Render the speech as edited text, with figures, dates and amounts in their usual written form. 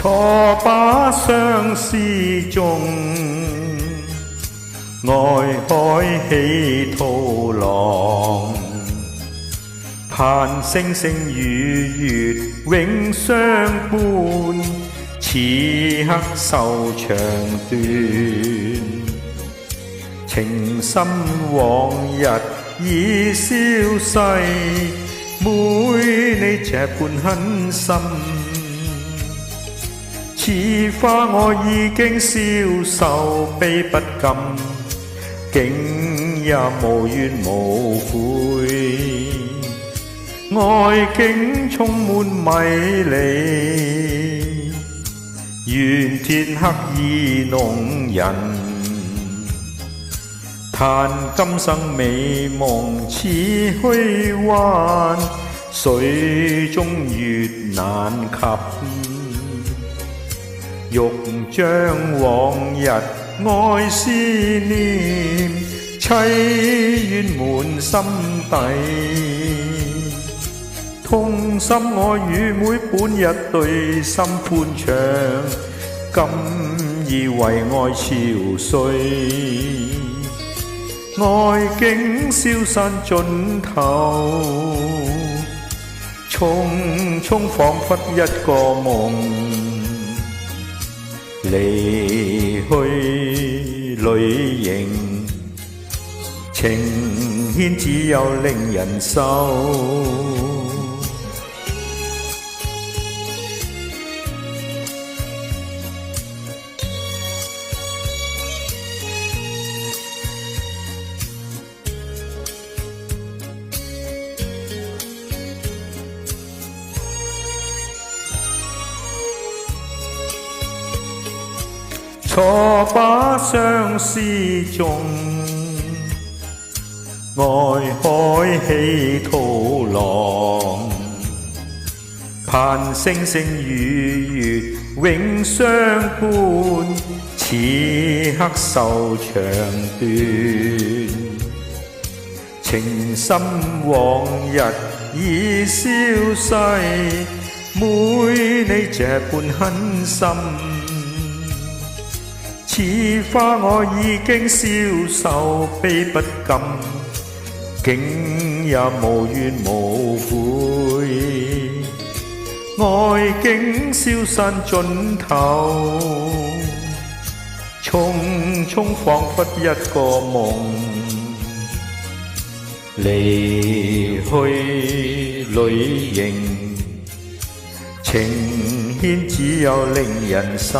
錯把相思中，愛海起濤浪，盼星星與月永相伴，此刻愁腸斷，情深往日已消逝，妹你這般狠心，似花我已經消瘦悲不禁，竟也無怨無悔，愛境充滿迷離，願天黑意弄人，嘆今生美夢似虛幻，水中月難及，欲將往日愛思念，淒怨滿心底。痛心我與妹本日對心歡暢，今已為愛憔悴，愛境消散盡頭，匆匆彷彿一個夢，離去淚盈，情牽只有令人愁。錯把相思中，愛海起濤浪，盼星星與月永相伴，此刻愁腸斷，情深往日已消逝，妹你這般狠心，似花我已經消瘦悲不禁，竟也無怨無悔，愛境消散盡頭，匆匆彷彿一個夢，離去淚盈，情牽只有令人愁。